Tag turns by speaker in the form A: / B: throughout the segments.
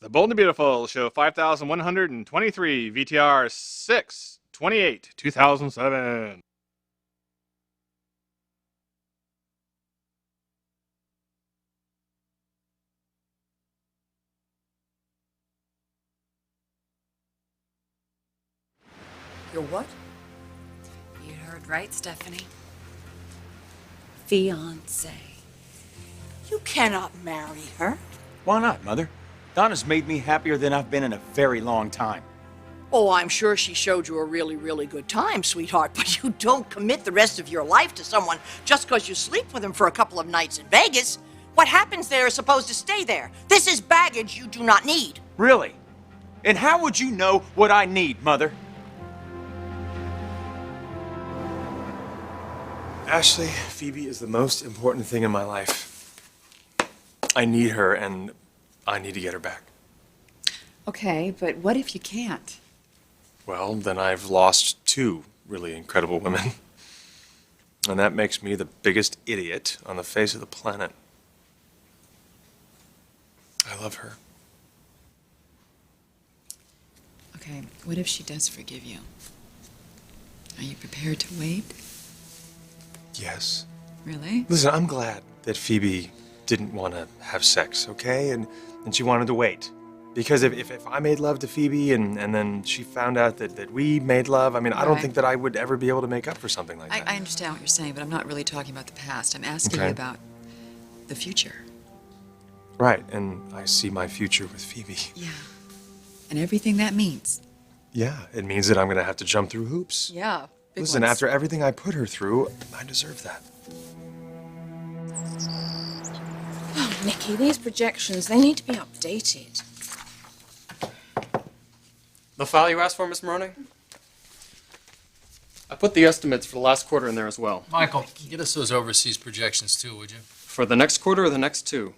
A: The Bold and the Beautiful, show 5123, VTR 6/28, 2007.
B: Your what?
C: You heard right, Stephanie.
B: Fiancé. You cannot marry her.
D: Why not, Mother? Donna's made me happier than I've been in a very long time.
B: Oh, I'm sure she showed you a really, really good time, sweetheart, but you don't commit the rest of your life to someone just because you sleep with them for a couple of nights in Vegas. What happens there is supposed to stay there. This is baggage you do not need.
D: Really? And how would you know what I need, Mother?
E: Ashley, Phoebe is the most important thing in my life. I need her, and I need to get her back.
C: Okay, but what if you can't?
E: Well, then I've lost two really incredible women. And that makes me the biggest idiot on the face of the planet. I love her.
C: Okay, what if she does forgive you? Are you prepared to wait?
E: Yes.
C: Really?
E: Listen, I'm glad that Phoebe didn't want to have sex, okay? And she wanted to wait. Because if I made love to Phoebe and then she found out that we made love, I mean, I don't
C: Right.
E: think that I would ever be able to make up for something like that.
C: I understand what you're saying, but I'm not really talking about the past. I'm asking
E: Okay.
C: you about the future.
E: Right, and I see my future with Phoebe.
C: Yeah. And everything that means.
E: Yeah, it means that I'm going to have to jump through hoops.
C: Yeah.
E: Listen, after everything I put her through, I deserve that.
F: Oh, Nikki, these projections, they need to be updated.
G: The file you asked for, Miss Maroney? I put the estimates for the last quarter in there as well.
H: Michael, get us those overseas projections too, would you?
G: For the next quarter or the next two?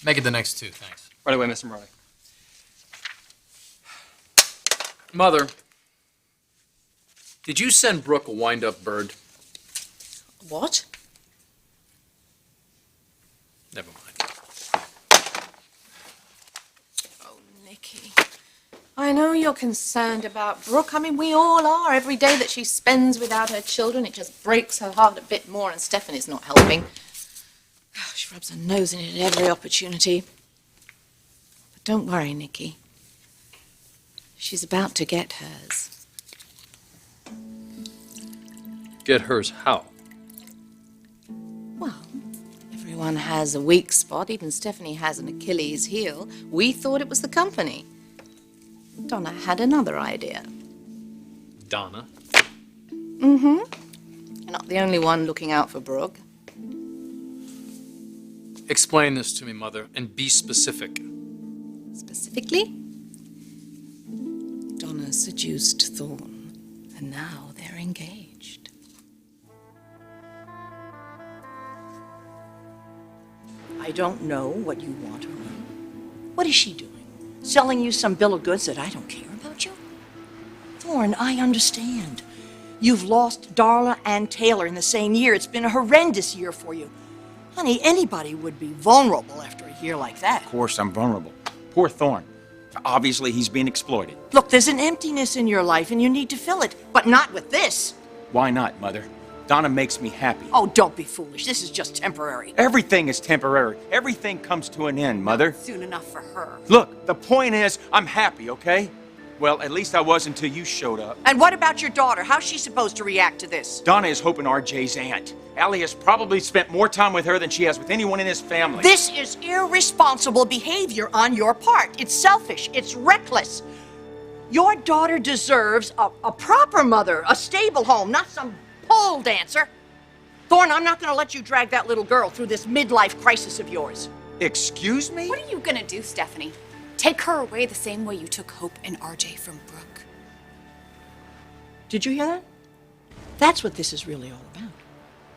H: Make it the next two, thanks.
G: Right away, Mr. Maroney. Mother, did you send Brooke a wind-up bird?
F: What?
G: Never mind.
F: Oh, Nikki. I know you're concerned about Brooke. I mean, we all are. Every day that she spends without her children, it just breaks her heart a bit more, and Stephanie's not helping. Oh, she rubs her nose in it at every opportunity. But don't worry, Nikki. She's about to get hers.
G: Get hers how?
F: Well, everyone has a weak spot. Even Stephanie has an Achilles heel. We thought it was the company. Donna had another idea.
G: Donna.
F: Mm-hmm. You're not the only one looking out for Brooke.
G: Explain this to me, Mother, and be specific.
F: Specifically, Donna seduced Thorne, and now they're engaged.
B: I don't know what you want her on. What is she doing? Selling you some bill of goods that I don't care about you? Thorne, I understand. You've lost Darla and Taylor in the same year. It's been a horrendous year for you. Honey, anybody would be vulnerable after a year like that.
D: Of course, I'm vulnerable. Poor Thorne. Obviously, he's being exploited.
B: Look, there's an emptiness in your life and you need to fill it, but not with this.
D: Why not, Mother? Donna makes me happy.
B: Oh, don't be foolish. This is just temporary.
D: Everything is temporary. Everything comes to an end, Mother.
B: Soon enough for her.
D: Look, the point is, I'm happy, okay? Well, at least I was until you showed up.
B: And what about your daughter? How's she supposed to react to this?
D: Donna is hoping RJ's aunt. Allie has probably spent more time with her than she has with anyone in his family.
B: This is irresponsible behavior on your part. It's selfish. It's reckless. Your daughter deserves a proper mother, a stable home, not some pole dancer. Thorne, I'm not going to let you drag that little girl through this midlife crisis of yours.
D: Excuse me?
C: What are you gonna do, Stephanie? Take her away the same way you took Hope and RJ from Brooke.
B: Did you hear that? That's what this is really all about.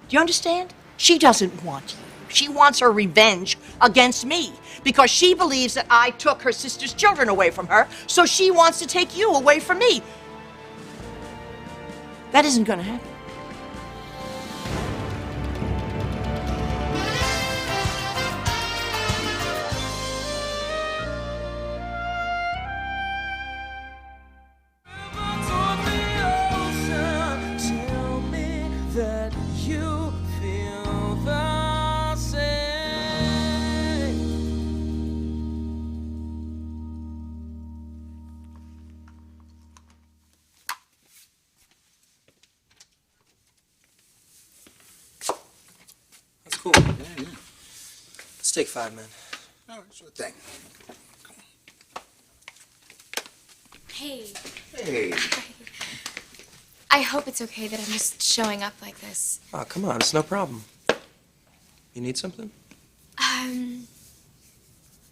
B: Do you understand? She doesn't want you. She wants her revenge against me because she believes that I took her sister's children away from her, so she wants to take you away from me. That isn't going to happen.
I: you feel the same.
J: That's cool. Yeah, yeah. Let's take 5 men.
K: All right, sure thing.
L: Hey.
K: Hey.
L: I hope it's okay that I'm just showing up like this.
J: Oh, come on, it's no problem. You need something?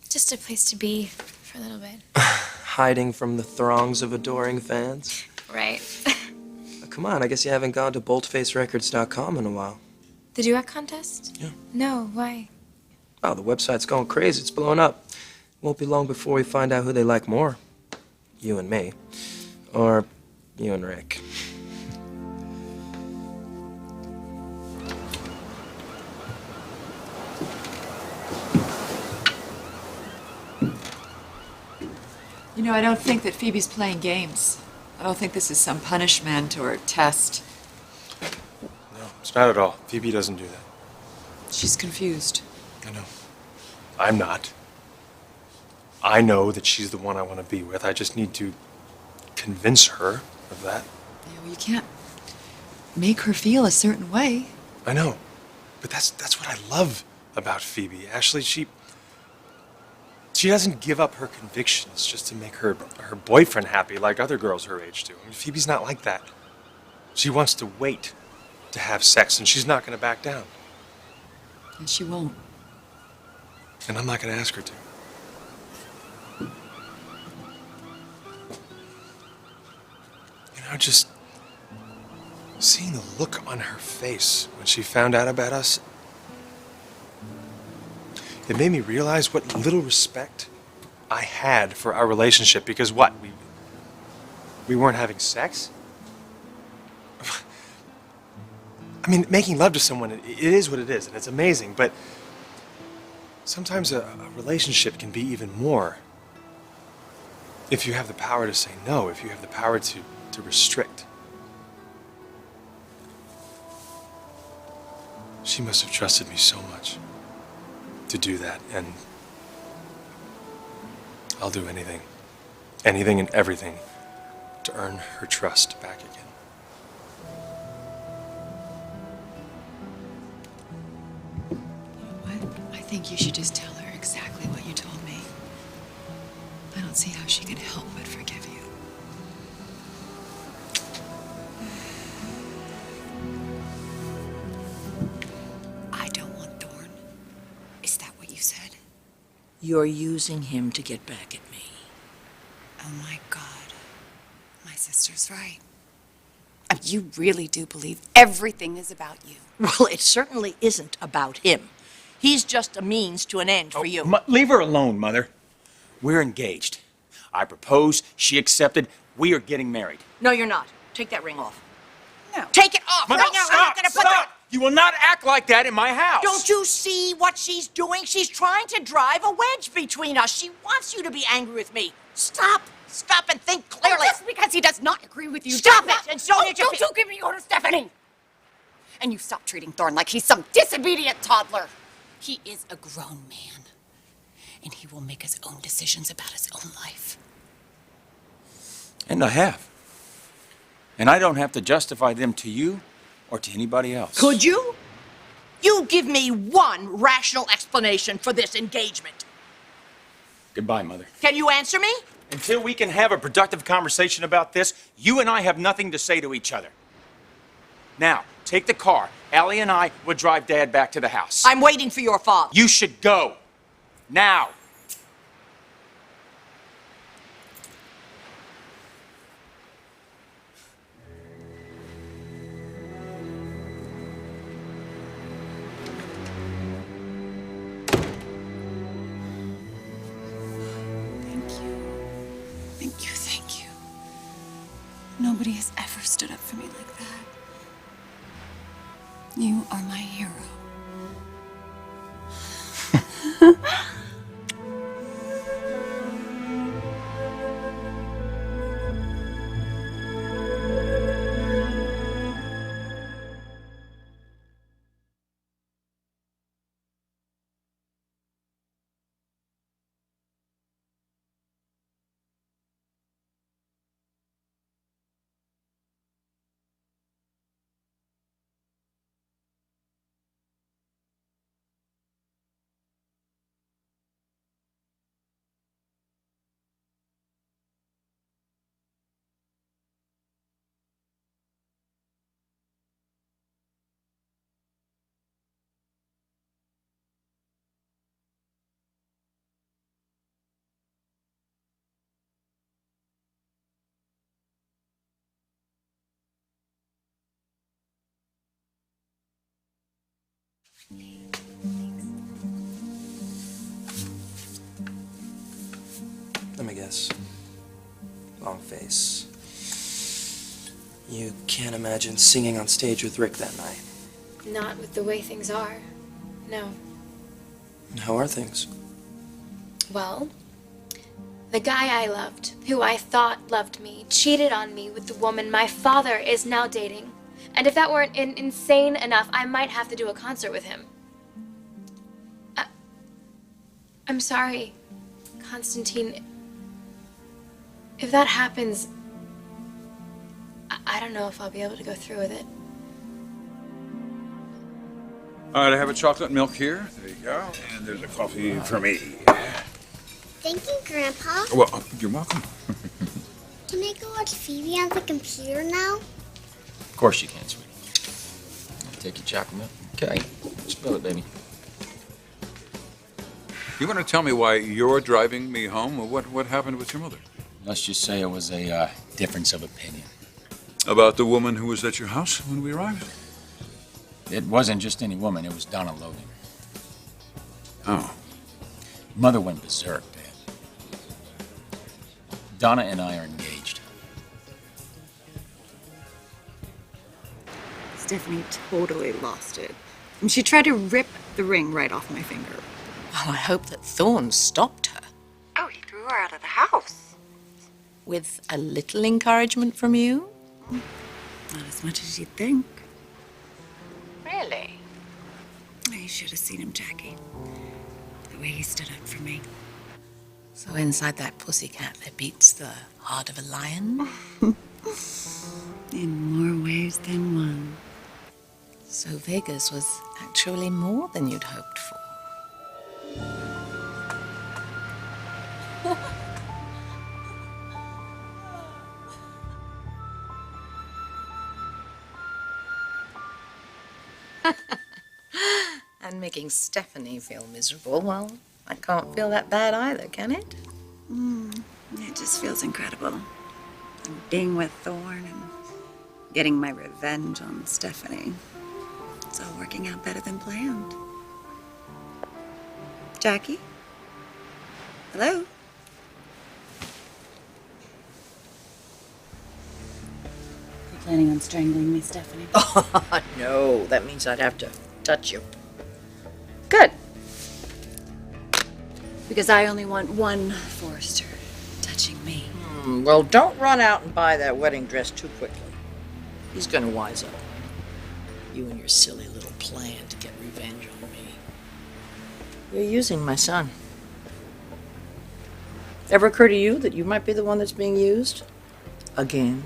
L: Just a place to be for a little bit.
J: Hiding from the throngs of adoring fans?
L: Right.
J: Oh, come on, I guess you haven't gone to boltfacerecords.com in a while.
L: The duet contest?
J: Yeah.
L: No, why?
J: Oh, the website's going crazy. It's blowing up. Won't be long before we find out who they like more. You and me. Or you and Rick.
C: You know, I don't think that Phoebe's playing games. I don't think this is some punishment or test.
E: No, it's not at all. Phoebe doesn't do that.
C: She's confused.
E: I know. I'm not. I know that she's the one I want to be with. I just need to convince her of that.
C: You know, you can't make her feel a certain way.
E: I know. But that's what I love about Phoebe. Ashley, she doesn't give up her convictions just to make her boyfriend happy like other girls her age do. I mean, Phoebe's not like that. She wants to wait to have sex, and she's not going to back down.
C: And she won't.
E: And I'm not going to ask her to. You know, just seeing the look on her face when she found out about us, it made me realize what little respect I had for our relationship. Because what? We weren't having sex? I mean, making love to someone, it is what it is, and it's amazing, but sometimes a relationship can be even more if you have the power to say no, if you have the power to restrict. She must have trusted me so much to do that, and I'll do anything and everything to earn her trust back again.
C: You know what? I think you should just tell her exactly what you told me. I don't see how she can help but forgive you.
B: I don't want Thorne. Is that what you said? You're using him to get back at me.
M: Oh my God. My sister's right. You really do believe everything is about you.
B: Well, it certainly isn't about him. He's just a means to an end for you.
D: Leave her alone, Mother. We're engaged. I proposed, she accepted, we are getting married.
B: No, you're not. Take that ring off.
M: No.
B: Take it off
D: Mother,
B: right now. I'm not
D: stop,
B: gonna put
D: stop!
B: that...
D: You will not act like that in my house!
B: Don't you see what she's doing? She's trying to drive a wedge between us. She wants you to be angry with me. Stop. Stop and think clearly.
M: Oh, just because he does not agree with you.
B: Stop
M: does not-
B: it, and so did you...
M: Don't you give me orders, Stephanie! And you stop treating Thorne like he's some disobedient toddler. He is a grown man, and he will make his own decisions about his own life.
D: And I have. And I don't have to justify them to you or to anybody else.
B: Could you? You give me one rational explanation for this engagement.
D: Goodbye, Mother.
B: Can you answer me?
D: Until we can have a productive conversation about this, you and I have nothing to say to each other. Now, take the car. Allie and I will drive Dad back to the house.
B: I'm waiting for your father.
D: You should go. Now.
M: Thank you. Nobody has ever stood up for me like that. You are my hero.
J: Yes. Long face. You can't imagine singing on stage with Rick that night.
L: Not with the way things are. No.
J: How are things?
L: Well, the guy I loved, who I thought loved me, cheated on me with the woman my father is now dating. And if that weren't insane enough, I might have to do a concert with him. I'm sorry, Constantine. If that happens, I don't know if I'll be able to go through with it.
N: All right, I have a chocolate milk here. There you go. And there's a coffee for me.
O: Thank you, Grandpa.
N: Well, you're welcome.
O: Can I go watch Phoebe on the computer now?
P: Of course you can, sweetie. I'll take your chocolate milk. Okay. Spill it, baby.
N: You want to tell me why you're driving me home? Or what happened with your mother?
P: Let's just say it was a difference of opinion.
N: About the woman who was at your house when we arrived?
P: It wasn't just any woman. It was Donna Logan.
N: Oh.
P: Mother went berserk, Dad. Donna and I are engaged.
Q: Stephanie totally lost it. And she tried to rip the ring right off my finger.
B: Well, I hope that Thorne stopped her.
Q: Oh, he threw her out of the house.
B: With a little encouragement from you?
Q: Not as much as you'd think.
B: Really?
Q: You should have seen him, Jackie. The way he stood up for me.
B: So inside that pussycat there beats the heart of a lion?
Q: In more ways than one.
B: So Vegas was actually more than you'd hoped for. And making Stephanie feel miserable, well, I can't feel that bad either, can it?
Q: It just feels incredible. I'm being with Thorne and getting my revenge on Stephanie. It's all working out better than planned. Jackie? Hello? You planning on strangling me, Stephanie?
B: No, that means I'd have to touch you. Good.
Q: Because I only want one Forrester touching me.
B: Well, don't run out and buy that wedding dress too quickly. He's gonna wise up. You and your silly little plan to get revenge on me. You're using my son. Ever occur to you that you might be the one that's being used? Again?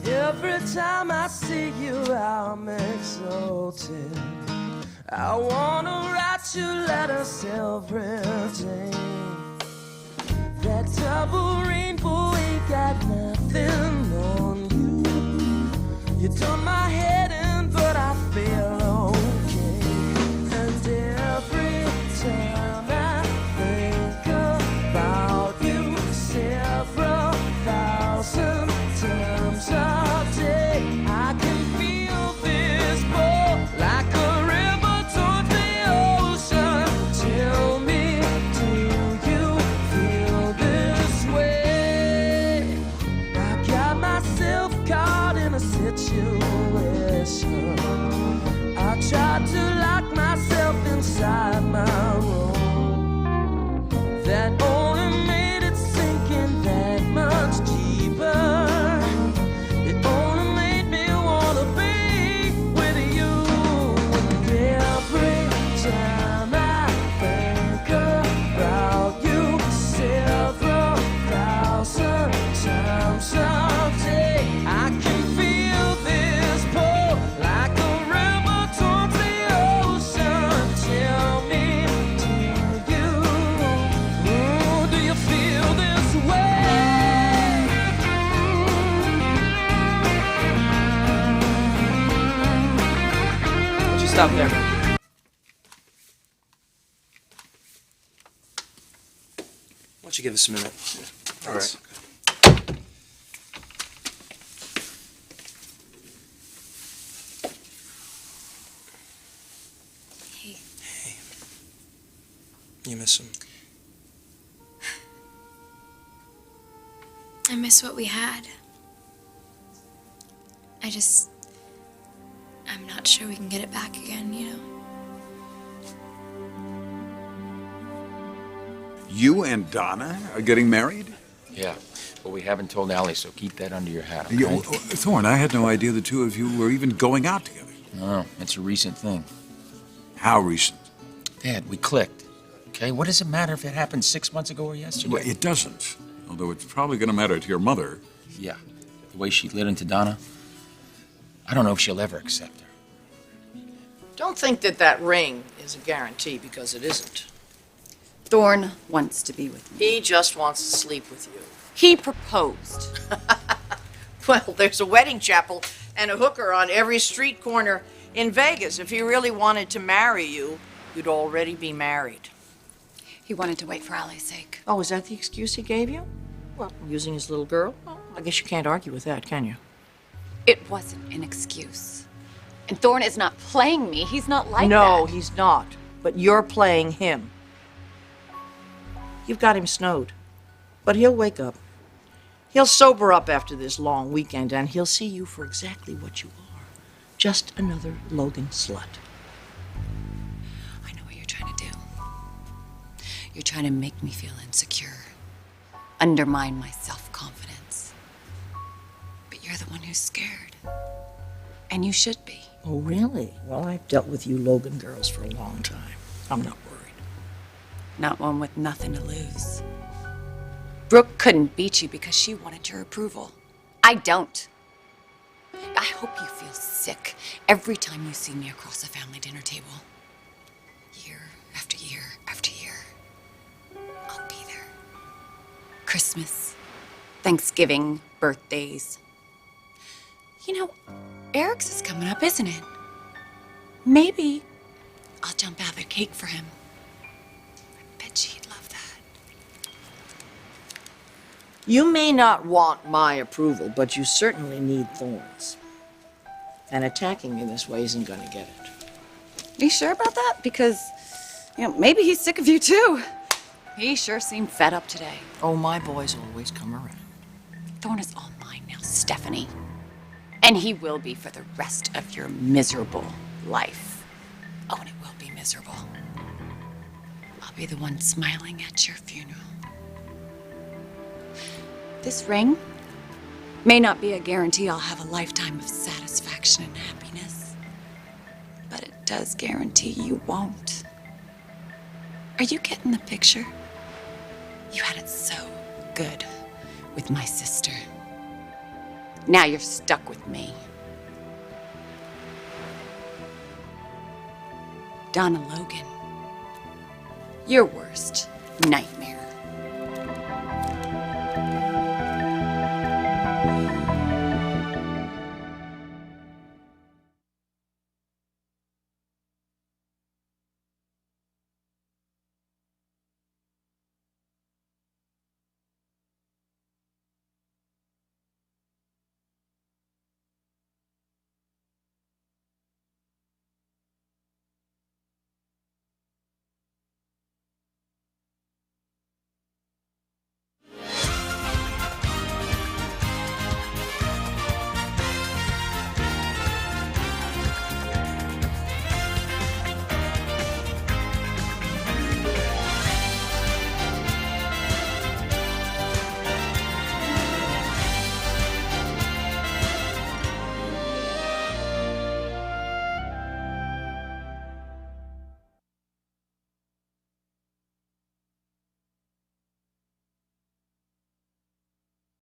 I: Every time I see you, I'm exalted. I wanna write you letters every day. That double rainbow ain't got nothing on you. You turn my head in, but I feel okay. And every time I think about you, several thousand times a day, I can feel this pull like a river towards the ocean. Tell me, do you feel this way? I got myself caught in a situation. I tried to lock myself inside my room. That only made it sink in that much deeper. It only made me wanna be with you. And every time I think about you, several thousand times a day, I can feel this pull like a river towards the ocean. Tell me, do you feel this way?
J: Would you stop there? Why don't you give us a minute?
E: All right.
L: Hey.
J: You miss him?
L: I miss what we had. I'm not sure we can get it back again, you know?
N: You and Donna are getting married?
P: Yeah, but we haven't told Allie, so keep that under your hat, okay?
N: Thorne, I had no idea the two of you were even going out together.
P: No, it's a recent thing.
N: How recent?
P: Dad, we clicked. Okay, what does it matter if it happened 6 months ago or yesterday?
N: Well, it doesn't. Although it's probably going to matter to your mother.
P: Yeah, the way she lit into Donna, I don't know if she'll ever accept her.
B: Don't think that that ring is a guarantee, because it isn't.
M: Thorne wants to be with me.
B: He just wants to sleep with you.
M: He proposed.
B: Well, there's a wedding chapel and a hooker on every street corner in Vegas. If he really wanted to marry you, you'd already be married.
M: He wanted to wait for Allie's sake.
B: Oh, is that the excuse he gave you? Well, using his little girl? Well, I guess you can't argue with that, can you?
M: It wasn't an excuse. And Thorne is not playing me. He's not like that.
B: No, he's not. But you're playing him. You've got him snowed. But he'll wake up. He'll sober up after this long weekend, and he'll see you for exactly what you are. Just another Logan slut.
M: I know what you're trying to do. You're trying to make me feel insecure, undermine my self-confidence. But you're the one who's scared. And you should be.
B: Oh, really? Well, I've dealt with you Logan girls for a long time. I'm not worried.
M: Not one with nothing to lose. Brooke couldn't beat you because she wanted your approval. I don't. I hope you feel sick every time you see me across a family dinner table. Year after year after year. I'll be there. Christmas, Thanksgiving, birthdays. You know, Eric's is coming up, isn't it? Maybe I'll jump out of the cake for him. I bet he'd love that.
B: You may not want my approval, but you certainly need Thorne's. And attacking me this way isn't going to get it.
M: Are you sure about that? Because, maybe he's sick of you too. He sure seemed fed up today.
B: Oh, my boys always come around.
M: Thorne is all mine now, Stephanie. And he will be for the rest of your miserable life. Oh, and it will be miserable. I'll be the one smiling at your funeral. This ring may not be a guarantee I'll have a lifetime of satisfaction and happiness, but it does guarantee you won't. Are you getting the picture? You had it so good with my sister. Now you're stuck with me. Donna Logan, your worst nightmare.